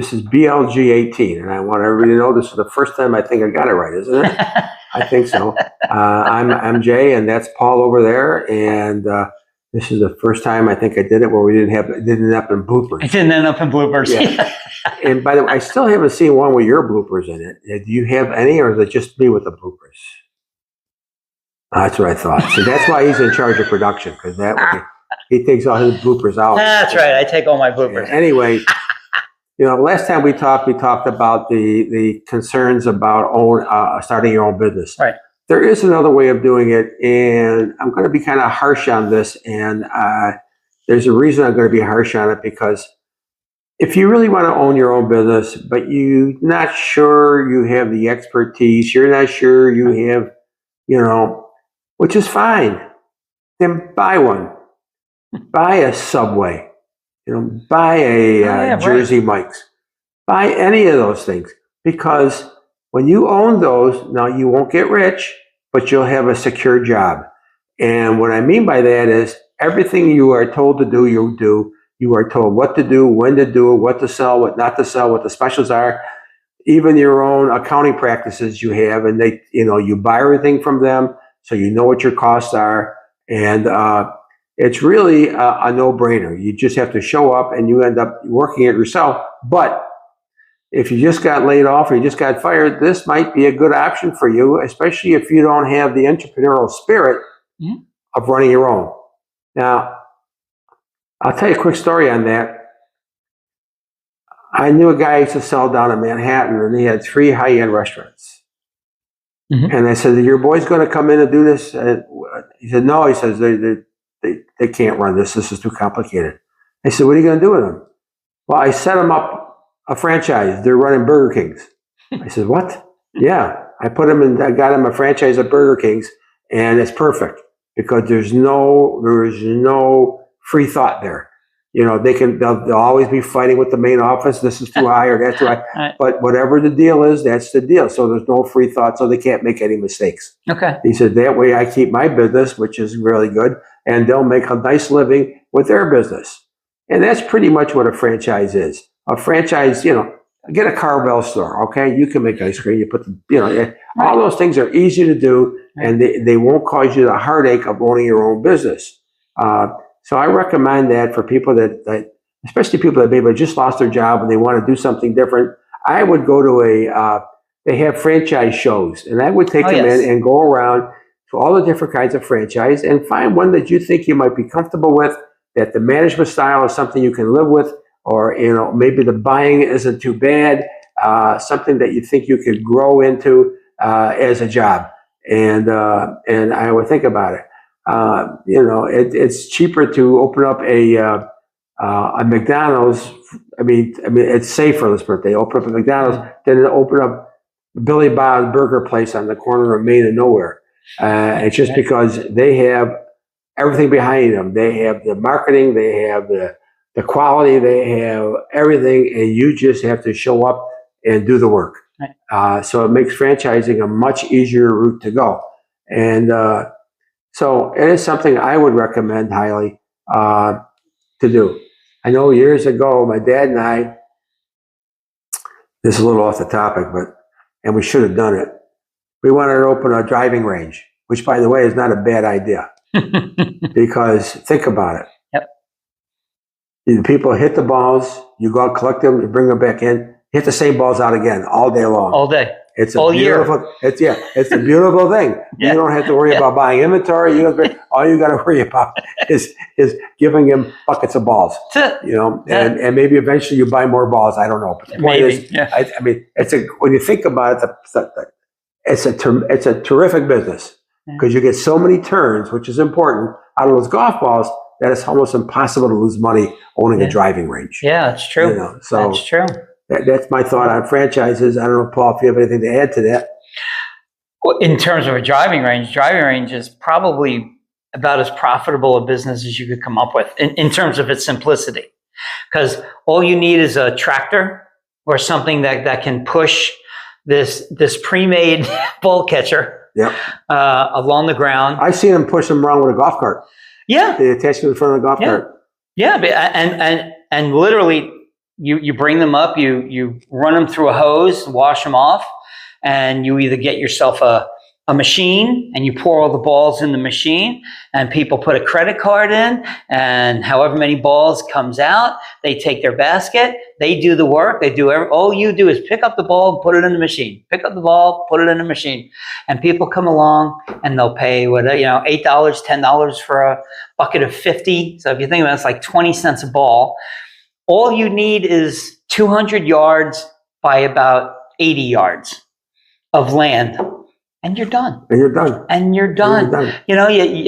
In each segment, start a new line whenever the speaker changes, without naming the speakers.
This is BLG18, and I want everybody to know this is the first time I think I got it right, isn't it? I think so. I'm Jay, and that's Paul over there, and this is the first time I think I did it where it didn't end up in bloopers.
It didn't end up in bloopers.
Yeah. And by the way, I still haven't seen one with your bloopers in it. Do you have any, or is it just me with the bloopers? That's what I thought. So that's why he's in charge of production, because that way he takes all his bloopers out.
That's right. I take all my bloopers.
Yeah. Anyway. Last time we talked about the concerns about starting your own business.
Right.
There is another way of doing it, and I'm going to be kind of harsh on this, and there's a reason I'm going to be harsh on it, because if you really want to own your own business, but you're not sure you have the expertise, you're not sure you have, which is fine, then buy one. Buy a Subway. Buy a Jersey Mike's. Buy any of those things, because when you own those, now you won't get rich, but you'll have a secure job. And what I mean by that is everything you are told to do, you do. You are told what to do, when to do it, what to sell, what not to sell, what the specials are. Even your own accounting practices you have, and you buy everything from them, so you know what your costs are, and it's really a no-brainer. You just have to show up, and you end up working it yourself. But if you just got laid off or you just got fired, this might be a good option for you, especially if you don't have the entrepreneurial spirit of running your own. Now, I'll tell you a quick story on that. I knew a guy who used to sell down in Manhattan, and he had 3 high-end restaurants. And I said, "Are your boys going to come in and do this?" He said, "No." He says, They can't run this. This is too complicated. I said, "What are you going to do with them?" "Well, I set them up a franchise. They're running Burger Kings." I said, "What?" "Yeah, I got them a franchise at Burger Kings, and it's perfect because there is no free thought there. They'll always be fighting with the main office. This is too high or that's too high. Right. But whatever the deal is, that's the deal. So there's no free thought, so they can't make any mistakes."
Okay.
He said, "That way I keep my business, which is really good, and they'll make a nice living with their business." And that's pretty much what a franchise is. A franchise, get a Carvel store, okay? You can make ice cream. You put all those things are easy to do, and they won't cause you the heartache of owning your own business. So I recommend that for people that especially people that maybe just lost their job and they want to do something different. I would go to they have franchise shows, and I would take them in and go around to all the different kinds of franchise and find one that you think you might be comfortable with, that the management style is something you can live with, or maybe the buying isn't too bad, something that you think you could grow into as a job. And I would think about it. It's cheaper to open up a McDonald's. I mean, it's safer. Let's put it. They open up a McDonald's than to open up Billy Bob's Burger Place on the corner of Main and Nowhere. It's just because they have everything behind them. They have the marketing. They have the quality. They have everything, and you just have to show up and do the work. Right. So it makes franchising a much easier route to go, and so it is something I would recommend highly to do. I know years ago, my dad and I, this is a little off the topic, and we should have done it. We wanted to open a driving range, which, by the way, is not a bad idea. Because think about it.
Yep.
The people hit the balls, you go out, collect them, you bring them back in, hit the same balls out again all day long.
All day.
It's
all
beautiful,
year.
It's a beautiful thing. You don't have to worry about buying inventory. All you got to worry about is giving him buckets of balls. And maybe eventually you buy more balls. I don't know. But the point is, when you think about it, it's a terrific business because you get so many turns, which is important, out of those golf balls that it's almost impossible to lose money owning a driving range.
Yeah, that's true. That's true.
That's my thought on franchises. I don't know, Paul, if you have anything to add to that.
Well, in terms of a driving range is probably about as profitable a business as you could come up with in terms of its simplicity. Because all you need is a tractor or something that can push this pre-made ball catcher along the ground.
I've seen them push them around with a golf cart.
Yeah.
They attach to the front of the golf cart.
Yeah, and literally You bring them up, you run them through a hose, wash them off, and you either get yourself a machine and you pour all the balls in the machine, and people put a credit card in, and however many balls comes out, they take their basket, they do the work, all you do is pick up the ball and put it in the machine. Pick up the ball, put it in the machine. And people come along and they'll pay $8, $10 for a bucket of 50. So if you think about it, it's like 20 cents a ball. All you need is 200 yards by about 80 yards of land. And you're done.
And you're done.
And you're done. You know, you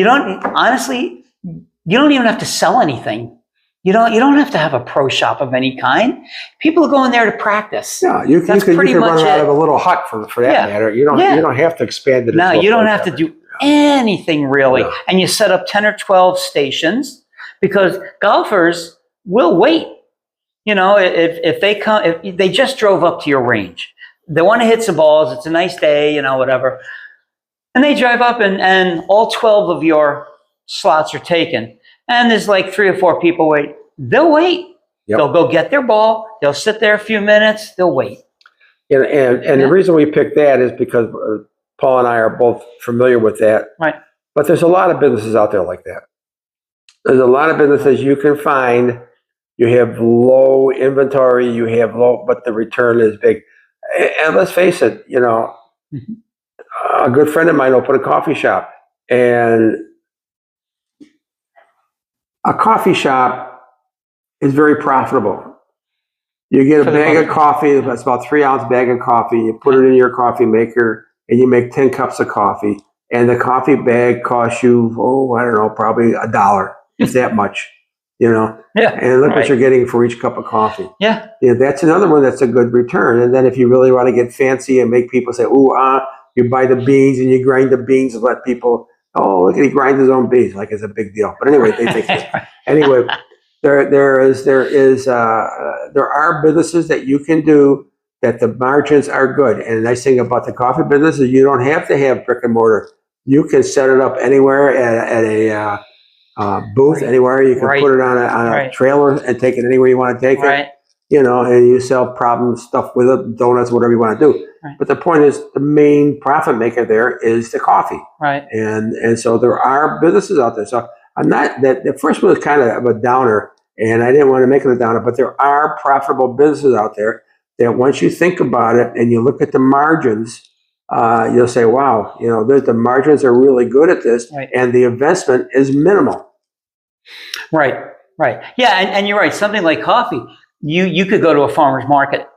don't even have to sell anything. You don't have to have a pro shop of any kind. People are going there to practice.
Yeah, you can run out of a little hut for that matter. You don't have to expand it.
No, you don't have to do anything really. No. And you set up 10 or 12 stations because golfers will wait. You know, if they just drove up to your range. They want to hit some balls. It's a nice day, whatever. And they drive up and all 12 of your slots are taken. And there's like 3 or 4 people wait. They'll wait. Yep. They'll go get their ball. They'll sit there a few minutes. They'll wait.
And the reason we picked that is because Paul and I are both familiar with that.
Right.
But there's a lot of businesses out there like that. There's a lot of businesses you can find. You have low inventory. But the return is big. And let's face it, a good friend of mine opened a coffee shop, and a coffee shop is very profitable. You get a bag of coffee, that's about 3-ounce bag of coffee, you put it in your coffee maker, and you make 10 cups of coffee, and the coffee bag costs you, probably $1, if that much.
Yeah,
and look what you're getting for each cup of coffee.
Yeah,
that's another one that's a good return. And then if you really want to get fancy and make people say, you buy the beans and you grind the beans and let people, look at he grinds his own beans, like it's a big deal. But anyway, they think anyway, there are businesses that you can do that the margins are good. And the nice thing about the coffee business is you don't have to have brick and mortar. You can set it up anywhere at a booth anywhere. You can put it on a trailer and take it anywhere you want to take it. And you sell problem stuff with it, donuts, whatever you want to do. Right. But the point is, the main profit maker there is the coffee.
Right.
And so there are businesses out there. So I'm not that the first one was kind of a downer, and I didn't want to make it a downer. But there are profitable businesses out there that once you think about it and you look at the margins, you'll say, wow, the margins are really good at this, and the investment is minimal.
Right. Yeah, and you're right. Something like coffee, you could go to a farmer's market.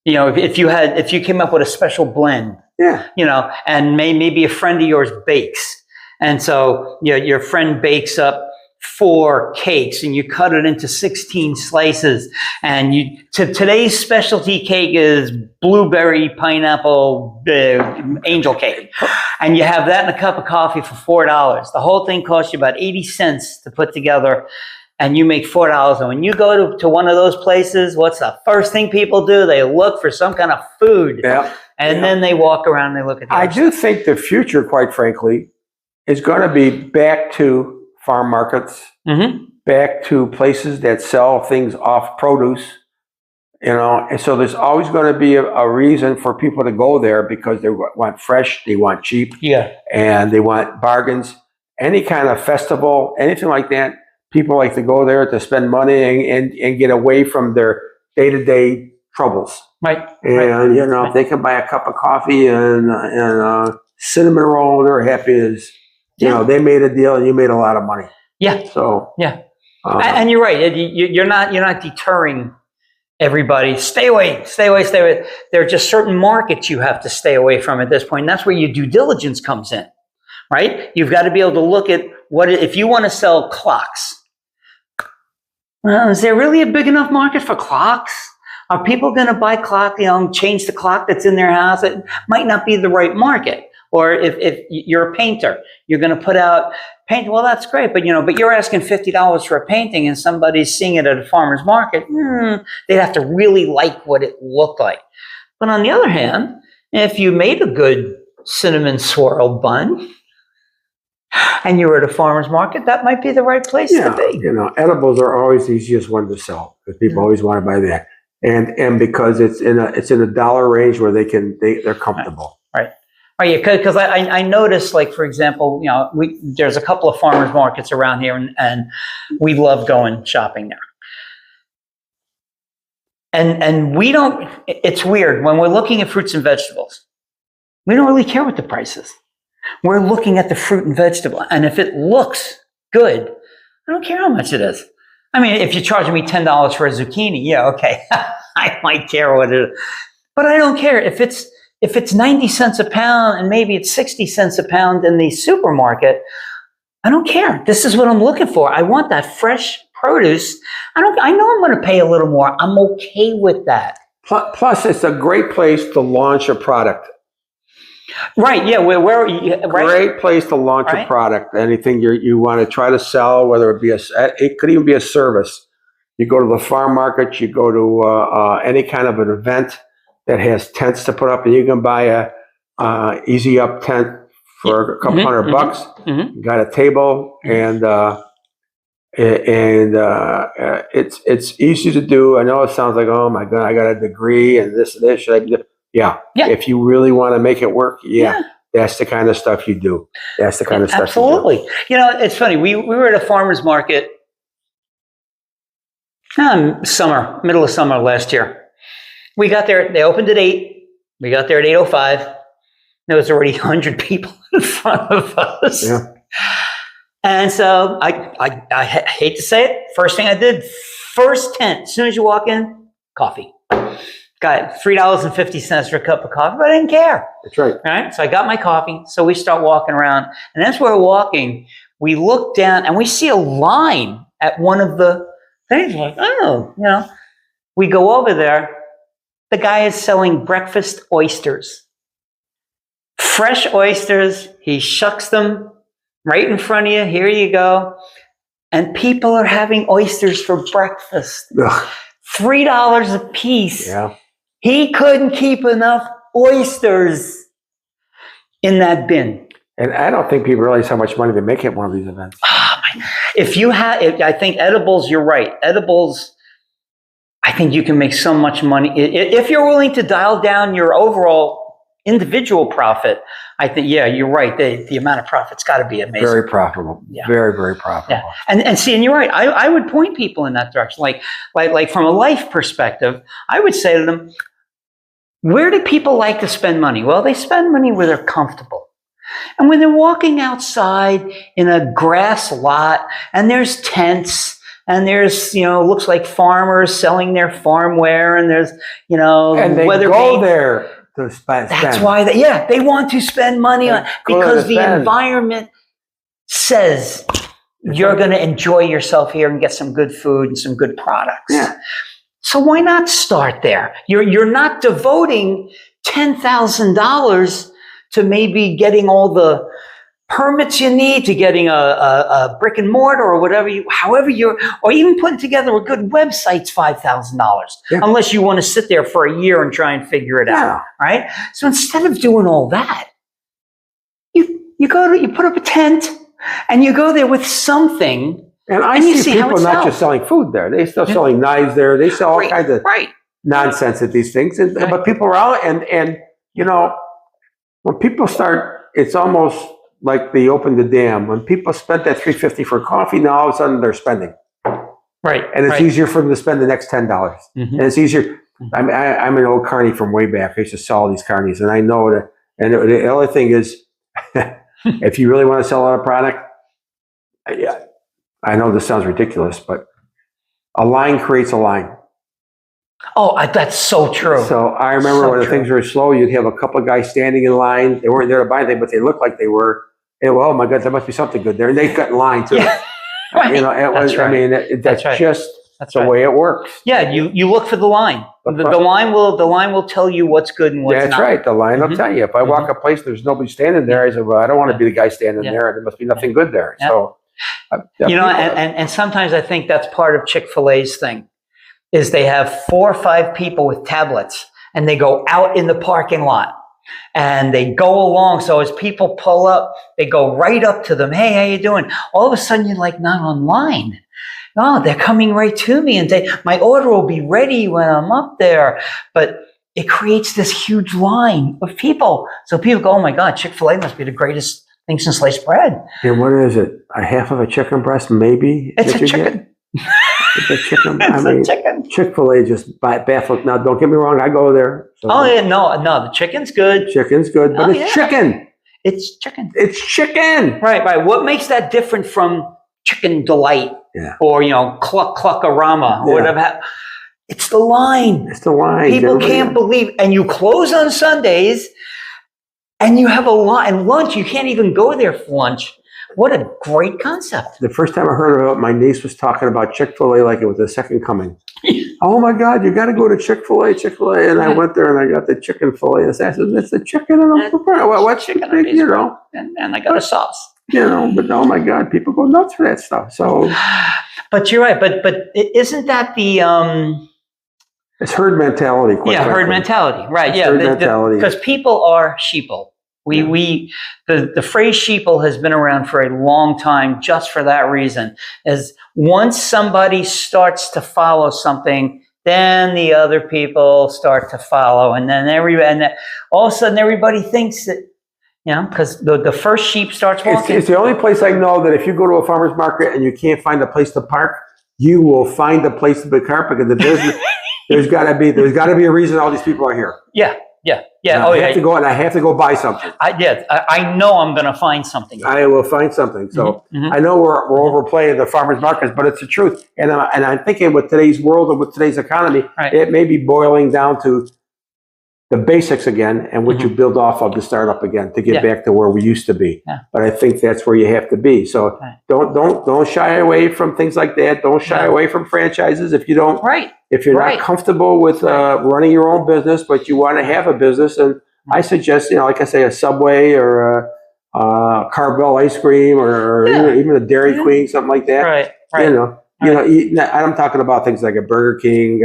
If you came up with a special blend, and maybe a friend of yours bakes, and so your friend bakes up 4 cakes and you cut it into 16 slices, and today's specialty cake is blueberry pineapple angel cake, and you have that in a cup of coffee for $4. The whole thing costs you about 80 cents to put together, and you make $4. And when you go to one of those places, what's the first thing people do? They look for some kind of food, and then they walk around and they look at
I do think the future, quite frankly, is going to be back to farm markets, back to places that sell things off produce, and so there's always going to be a reason for people to go there because they want fresh, they want cheap, and they want bargains. Any kind of festival, anything like that, people like to go there to spend money and get away from their day-to-day troubles.
Right.
And, if they can buy a cup of coffee and a cinnamon roll, they're happy as... they made a deal and you made a lot of money.
Yeah.
So
and you're right. You're not deterring everybody. Stay away. There are just certain markets you have to stay away from at this point. And that's where your due diligence comes in, right? You've got to be able to look at if you want to sell clocks. Well, is there really a big enough market for clocks? Are people going to buy clock, change the clock that's in their house? It might not be the right market. Or if you're a painter, you're going to put out paint. Well, that's great, but you're asking $50 for a painting, and somebody's seeing it at a farmer's market. They'd have to really like what it looked like. But on the other hand, if you made a good cinnamon swirl bun, and you're at a farmer's market, that might be the right place to be.
You know, edibles are always the easiest one to sell because people always want to buy that, and because it's in a dollar range where they're comfortable.
Right. Oh yeah, because I noticed, like, for example, you know, there's a couple of farmers markets around here, and we love going shopping there. And we don't. It's weird when we're looking at fruits and vegetables. We don't really care what the price is. We're looking at the fruit and vegetable, and if it looks good, I don't care how much it is. I mean, if you're charging me $10 for a zucchini, yeah, okay, I might care what it is, but I don't care if it's 90 cents a pound and maybe it's 60 cents a pound in the supermarket. I don't care. This is what I'm looking for. I want that fresh produce. I know I'm going to pay a little more. I'm okay with that.
Plus, it's a great place to launch a product.
Right. Yeah. Right.
Great place to launch a product. Anything you want to try to sell, whether it could even be a service. You go to the farm market, you go to any kind of an event that has tents to put up, and you can buy a easy up tent for a couple $100 bucks. You got a table, and it's easy to do. I know it sounds like, oh my God, I got a degree and this. Should I do? Yeah. If you really want to make it work, that's the kind of stuff you do. That's the kind of stuff
absolutely.
you do.
You know, it's funny. We were at a farmer's market middle of summer last year. We got there, they opened at 8. We got there at 8:05. There was already 100 people in front of us. Yeah. And so I hate to say it, first thing I did, first tent, as soon as you walk in, coffee. Got $3.50 for a cup of coffee, but I didn't care.
That's right.
All right. So I got my coffee. So we start walking around. And as we're walking, we look down and we see a line at one of the things. We're like, oh, you know, we go over there. The guy is selling breakfast oysters. Fresh oysters. He shucks them right in front of you. Here you go. And people are having oysters for breakfast.
Ugh.
$3 a piece.
Yeah.
He couldn't keep enough oysters in that bin.
And I don't think people realize how much money they make at one of these events.
Oh, I think edibles, you're right. Edibles, I think you can make so much money. If you're willing to dial down your overall individual profit, I think, yeah, you're right. The amount of profit's got to be amazing.
Very profitable. Yeah. Very, very profitable.
Yeah. And you're right. I would point people in that direction. Like from a life perspective, I would say to them, where do people like to spend money? Well, they spend money where they're comfortable. And when they're walking outside in a grass lot and there's tents and there's, looks like farmers selling their farm wear and there's,
and they go there to spend.
That's why they want to spend money on, because the environment says you're going to enjoy yourself here and get some good food and some good products.
Yeah.
So why not start there? You're not devoting $10,000 to maybe getting all the permits you need, to getting a brick and mortar or whatever or even putting together a good website's $5,000, unless you want to sit there for a year and try and figure it out, right? So instead of doing all that, you put up a tent and you go there with something.
And I see people not just selling food there; they still selling knives there. They sell all kinds of nonsense at these things. But people are out, and when people start, it's almost like they opened the dam. When people spent that $3.50 for coffee, now all of a sudden they're spending.
Right.
And it's easier for them to spend the next $10. And it's easier. I'm an old carny from way back. I used to sell all these carnies, and I know that. And the other thing is, if you really want to sell a lot of product, I know this sounds ridiculous, but a line creates a line.
Oh, that's so true.
So I remember when things were slow, you'd have a couple of guys standing in line. They weren't there to buy anything, but they looked like they were. And, well, oh my God, there must be something good there. And they got in line too.
Yeah. Right.
That's just the way it works.
Yeah, you look for the line. The line will tell you what's good and what's not.
That's right. The line will tell you. If I walk a place, there's nobody standing there. I said, well, I don't want to be the guy standing there. There must be nothing good there.
Yeah.
So,
and sometimes I think that's part of Chick-fil-A's thing, is they have 4 or 5 people with tablets and they go out in the parking lot and they go along. So as people pull up, they go right up to them. Hey, how you doing? All of a sudden, you're like not online. No, they're coming right to me and say, my order will be ready when I'm up there. But it creates this huge line of people. So people go, oh my God, Chick-fil-A must be the greatest thing since sliced bread.
And what is it? A half of a chicken breast, maybe?
It's
that
a
you
chicken.
get? It's a chicken.
It's a chicken.
Chick-fil-A just baffled. Now, don't get me wrong. I go there. So
Oh yeah, no, the chicken's good.
chicken's good, but
Oh,
it's
yeah.
chicken.
It's chicken.
It's chicken.
Right. What makes that different from Chicken Delight
Yeah.
or, Cluck Cluckorama or
Yeah.
whatever? It's the line.
It's the line.
People can't believe, and you close on Sundays and you have a line, and lunch, you can't even go there for lunch. What a great concept.
The first time I heard about it, my niece was talking about Chick-fil-A like it was the second coming. Oh my God, you got to go to Chick-fil-A. And I went there and I got the chicken fillet. I said, it's the chicken and what's
Chicken
chicken,
and
you know?
And I got a sauce.
But oh my God, people go nuts for that stuff. So
But you're right. But isn't that the
it's herd mentality. Quite
herd
frankly.
mentality, right?
It's
Yeah,
herd mentality.
because people are sheeple. The phrase sheeple has been around for a long time just for that reason. Is once somebody starts to follow something, then the other people start to follow, and then all of a sudden everybody thinks that, because the first sheep starts walking.
It's the only place I know that if you go to a farmer's market and you can't find a place to park, you will find a place to park because the business. There's got to be a reason all these people are here.
Yeah.
And I have to go and I have to go buy something.
I know I'm going to find something.
I will find something. So
Mhm.
I know we're overplaying the farmers markets, but it's the truth. And I'm thinking with today's world and with today's economy,
Right.
it may be boiling down to the basics again and what you build off of to start up again to get
Yeah.
back to where we used to be.
Yeah.
But I think that's where you have to be. So
Right.
don't shy away from things like that. Don't shy
Yeah.
away from franchises if you don't.
Right.
If you're
Right.
not comfortable with running your own business, but you want to have a business, and I suggest, like I say, a Subway or a Carvel ice cream or
Yeah.
even a Dairy Queen, something like that.
Right.
I'm talking about things like a Burger King.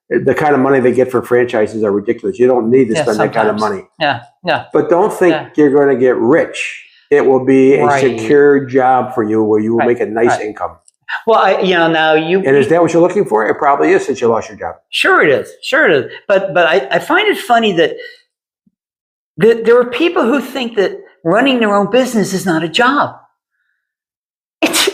The kind of money they get for franchises are ridiculous. You don't need to
Yeah,
spend that kind of
sometimes.
money.
Yeah.
But don't think
Yeah.
you're going to get rich. It will be a
Right.
secure job for you where you will
Right.
make a nice
Right.
income.
Well, now you.
And is that what you're looking for? It probably is since you lost your job.
Sure it is. But I find it funny that there are people who think that running their own business is not a job.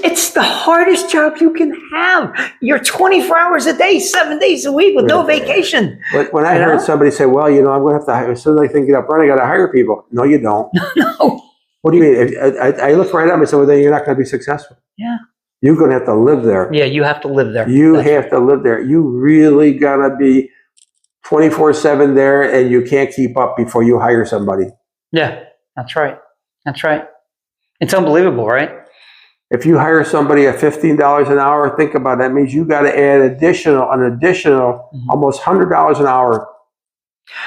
It's the hardest job you can have. You're 24 hours a day, 7 days a week with no
Yeah.
vacation.
But when I
You
heard
know?
somebody say, well, I'm going to have to hire, as soon as I think get up running, I got to hire people. No, you don't.
No.
What do you mean? I looked right at him and said, well, then you're not going to be successful.
Yeah.
You're going to have to live there.
Yeah, you have to live there.
You have to live there. You really got to be 24/7 there, and you can't keep up before you hire somebody.
Yeah, that's right. It's unbelievable, right?
If you hire somebody at $15 an hour, think about it. That means you got to add an additional almost $100 an hour.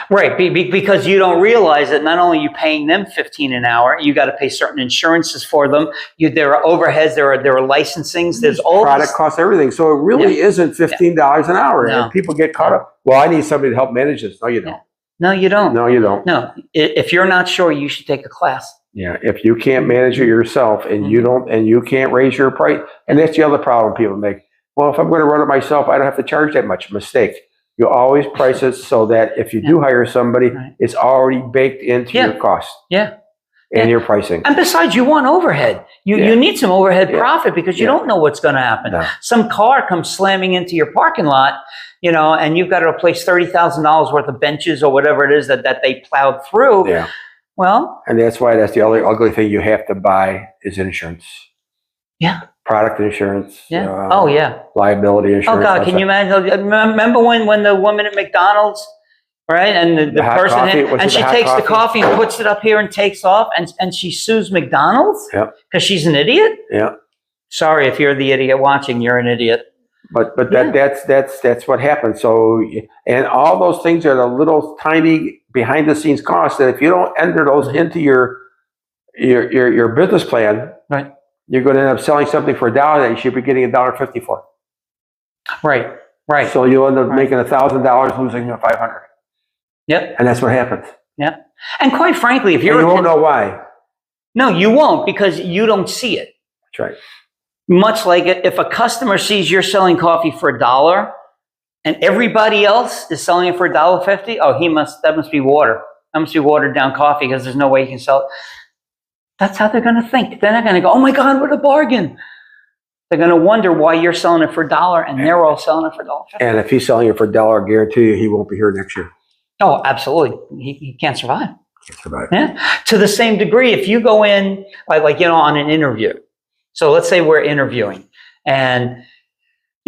Right, because you don't realize that not only are you paying them $15 an hour, you got to pay certain insurances for them. There are overheads, there are licensings, there's all
Product costs everything. So it really isn't $15 an hour.
No.
And people get caught up. Well, I need somebody to help manage this. No, you don't.
No, you don't.
No, you don't.
No, if you're not sure, you should take a class.
Yeah, if you can't manage it yourself and you can't raise your price, and that's the other problem people make. Well, if I'm going to run it myself, I don't have to charge that much. Mistake. You always price it so that if you do hire somebody, it's already baked into your cost.
Yeah.
And your pricing.
And besides, you want overhead. You need some overhead profit because you don't know what's going to happen.
No.
Some car comes slamming into your parking lot, and you've got to replace $30,000 worth of benches or whatever it is that they plowed through.
Yeah.
Well,
and that's the other ugly thing you have to buy is insurance.
Yeah.
Product insurance.
Yeah.
Liability insurance.
Oh God, can you imagine? Remember when the woman at McDonald's, right? And the person and she takes the coffee and puts it up here and takes off and she sues McDonald's because she's an idiot?
Yeah.
Sorry if you're the idiot watching, you're an idiot.
But that's what happens. So, and all those things are the little tiny behind the scenes costs that if you don't enter those into your business plan,
right,
you're going to end up selling something for $1 that you should be getting $1.50 for.
Right.
So you'll end up making $1,000, losing $500.
Yep.
And that's what happens.
Yeah. And quite frankly, if
And
you're
you won't know why.
no, you won't, because you don't see it.
That's right.
Much like if a customer sees you're selling coffee for $1 and everybody else is selling it for $1.50, oh, that must be water. That must be watered down coffee, because there's no way you can sell it. That's how they're going to think. They're not going to go, oh my God, what a bargain. They're going to wonder why you're selling it for $1 and they're all selling it for $1.50.
And if he's selling it for $1, I guarantee you he won't be here next year.
Oh, absolutely. He can't survive.
Can't survive.
Yeah. To the same degree, if you go in, on an interview. So let's say we're interviewing and,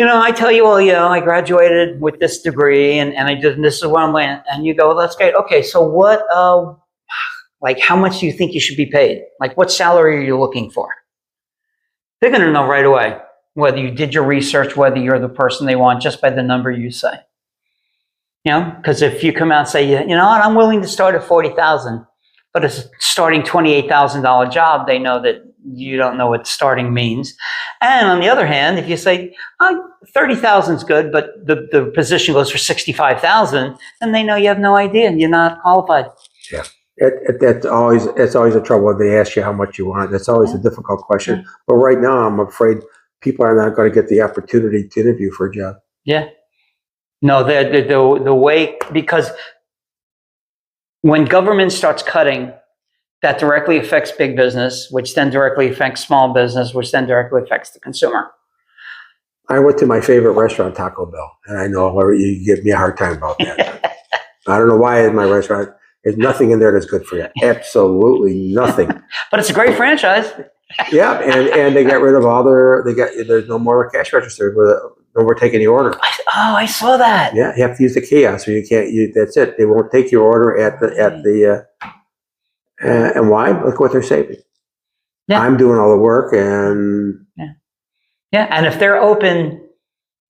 I tell you, well, I graduated with this degree and I did, and this is where I'm landing. And you go, well, that's great. Okay. So what, how much do you think you should be paid? What salary are you looking for? They're going to know right away whether you did your research, whether you're the person they want, just by the number you say. Because if you come out and say, what, I'm willing to start at $40,000, but it's a starting $28,000 job, they know that you don't know what starting means. And on the other hand, if you say, $30,000 is good, but the position goes for $65,000, then they know you have no idea and you're not qualified.
Yeah. It's always a trouble when they ask you how much you want. That's always a difficult question. But right now, I'm afraid people are not going to get the opportunity to interview for a job.
Yeah. No, the way, because when government starts cutting, that directly affects big business, which then directly affects small business, which then directly affects the consumer.
I went to my favorite restaurant, Taco Bell, and I know you give me a hard time about that. I don't know why in my restaurant, there's nothing in there that's good for you. Absolutely nothing.
But it's a great franchise.
Yeah, and they got rid of there's no more cash register. No more taking the order.
I saw that.
Yeah, you have to use the kiosk, so you can't. That's it. They won't take your order at the. And why? Look what they're saving. Yeah. I'm doing all the work, and
and if they're open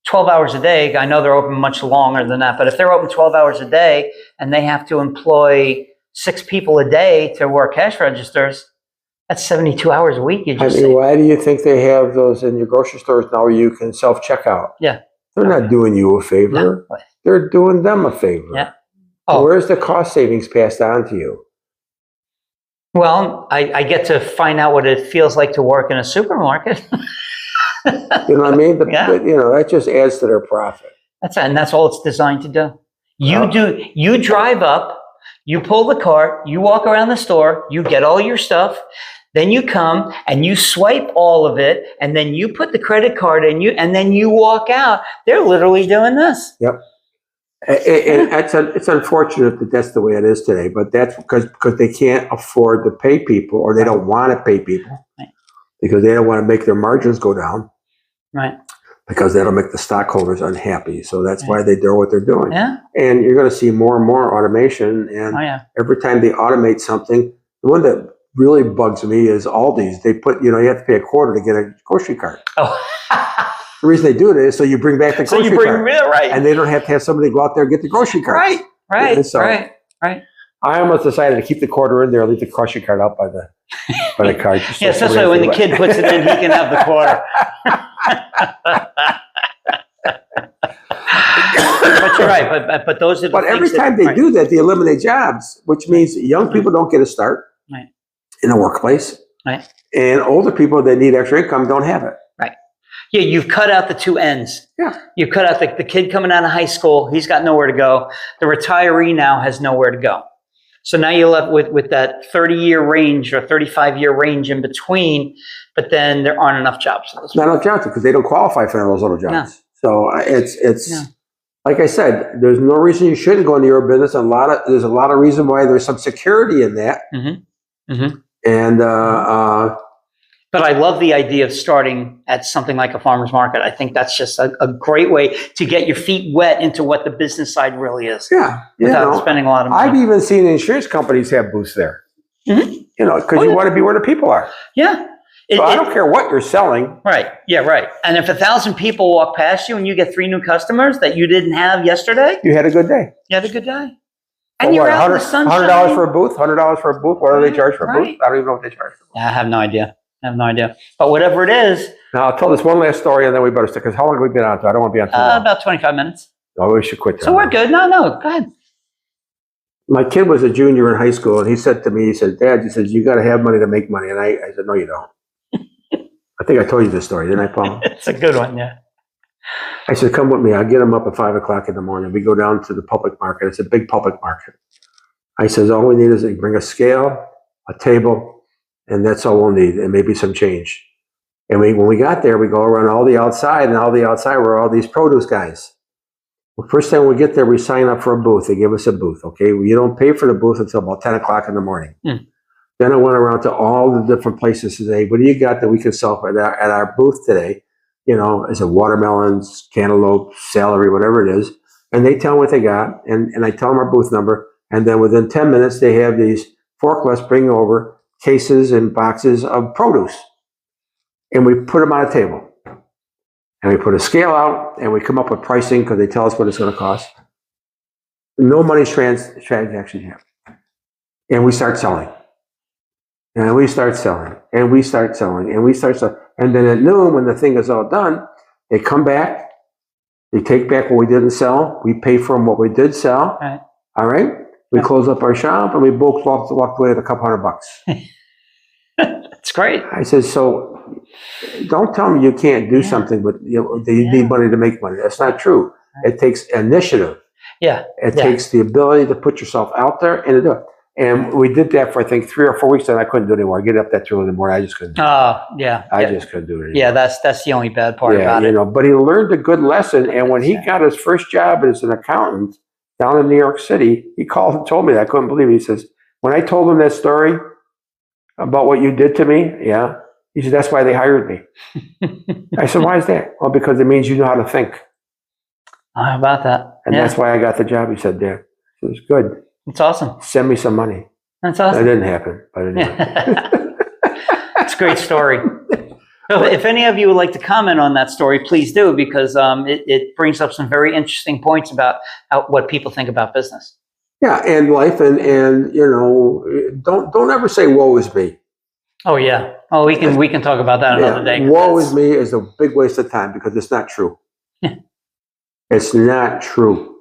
12 hours a day, I know they're open much longer than that, but if they're open 12 hours a day and they have to employ 6 people a day to work cash registers, that's 72 hours a week.
Why do you think they have those in your grocery stores now where you can self-checkout?
Yeah.
They're not doing you a favor. No. They're doing them a favor.
Yeah.
Oh. Where's the cost savings passed on to you?
Well, I get to find out what it feels like to work in a supermarket.
You know what I mean? That just adds to their profit.
That's all it's designed to do. You drive up, you pull the cart, you walk around the store, you get all your stuff, then you come and you swipe all of it, and then you put the credit card in and then you walk out. They're literally doing this.
Yep. And it's unfortunate that that's the way it is today, but that's because they can't afford to pay people, or they don't want to pay people, right, because they don't want to make their margins go down,
right? Because
that'll make the stockholders unhappy. So that's why they do what they're doing.
Yeah.
And you're going to see more and more automation. And every time they automate something, the one that really bugs me is Aldi's. They put, you have to pay $0.25 to get a grocery cart.
Oh.
The reason they do it is so you bring back the grocery cart.
Right.
And they don't have to have somebody go out there and get the grocery cart.
Right, right.
I almost decided to keep the $0.25 in there, leave the grocery cart out by the cart.
Yeah, so when the kid puts it in, he can have the $0.25. But you're right. But those are the
But every time they do that, they eliminate jobs, which means young people don't get a start in the workplace.
Right.
And older people that need extra income don't have it.
Right. Yeah, you've cut out the two ends.
Yeah.
You've cut out the kid coming out of high school. He's got nowhere to go. The retiree now has nowhere to go. So now you're left with that 30-year range or 35-year range in between, but then there aren't enough jobs.
Not enough jobs because they don't qualify for those little jobs. No. So it's like I said, there's no reason you shouldn't go into your business. There's a lot of reason why there's some security in that.
Mm-hmm. Mm-hmm.
And
but I love the idea of starting at something like a farmer's market. I think that's just a great way to get your feet wet into what the business side really is.
Yeah.
Without spending a lot of money.
I've even seen insurance companies have booths there.
Mm-hmm.
Because you want to be where the people are.
Yeah.
So I don't care what you're selling.
Right. Yeah, right. And if 1,000 people walk past you and you get 3 new customers that you didn't have yesterday.
You had a good day.
You had a good day. And you're out in the sunshine.
$100 for a booth? $100 for a booth? What do they charge for a booth? I don't even know what they charge for a booth.
I have no idea. But whatever it is.
Now, I'll tell this one last story and then we better stick. Because how long have we been on? I don't want to be on too long.
About 25 minutes.
Oh, we should quit.
So we're good. No, go ahead.
My kid was a junior in high school, and he said to me, he said, Dad, he says, you got to have money to make money. And I said, no, you don't. I think I told you this story, didn't I, Paul?
It's a good one, yeah.
I said, come with me. I'll get him up at 5 o'clock in the morning. We go down to the public market. It's a big public market. I says, all we need is bring a scale, a table, and that's all we'll need, and maybe some change. And when we got there, we go around all the outside, and all the outside were all these produce guys. Well, first time we get there, we sign up for a booth. They give us a booth, okay? You don't pay for the booth until about 10 o'clock in the morning. Then I went around to all the different places today. What do you got that we can sell at our booth today? You know, is it watermelons, cantaloupe, celery, whatever it is. And they tell me what they got, and I tell them our booth number. And then within 10 minutes, they have these forklifts bring over cases and boxes of produce. And we put them on a table. And we put a scale out, and we come up with pricing because they tell us what it's going to cost. No money's transaction here. And we start selling. And we start selling. And we start selling. And we start selling. And then at noon, when the thing is all done, they come back. They take back what we didn't sell. We pay for them what we did sell.
Right.
All right? We close up our shop, and we both walked away with a couple $100.
That's great.
I said, so don't tell me you can't do something, but you need money to make money. That's not true. It takes initiative.
Yeah.
It takes the ability to put yourself out there and to do it. And we did that for, I think, 3 or 4 weeks, and I couldn't do it anymore. I get up that early in the morning. I just couldn't do it.
Yeah.
I just couldn't do it anymore.
Yeah, that's the only bad part about it.
But he learned a good lesson. And when he got his first job as an accountant down in New York City, he called and told me that. I couldn't believe it. He says, when I told him that story about what you did to me, he said, that's why they hired me. I said, why is that? Well, because it means you know how to think.
How about that?
And that's why I got the job, he said, there. It was good.
It's awesome.
Send me some money.
That's
That
awesome.
didn't happen. But anyway.
It's a great story. So if any of you would like to comment on that story, please do, because it brings up some very interesting points about what people think about business.
Yeah, and life, and don't ever say woe is me.
Oh yeah. Oh, we can talk about that another day.
Woe is me is a big waste of time because it's not true. It's not true.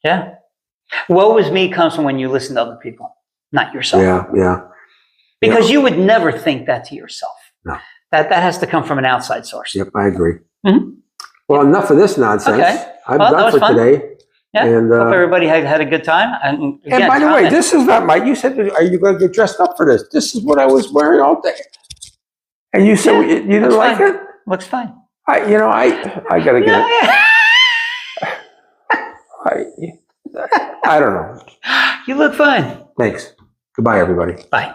Yeah. Woe is me comes from when you listen to other people, not yourself.
Yeah.
Because you would never think that to yourself.
No.
That has to come from an outside source.
Yep, I agree.
Mm-hmm.
Well, enough of this nonsense.
Okay.
I'm
Well, that
done
was
for
fun.
today.
Yeah.
And,
hope everybody had a good time. And again,
by the way,
comment.
this is not you said, are you going to get dressed up for this? This is what I was wearing all day. And you said you didn't like
fine.
it?
Looks fine.
I got to get it. I don't know.
You look fine.
Thanks. Goodbye, everybody.
Bye.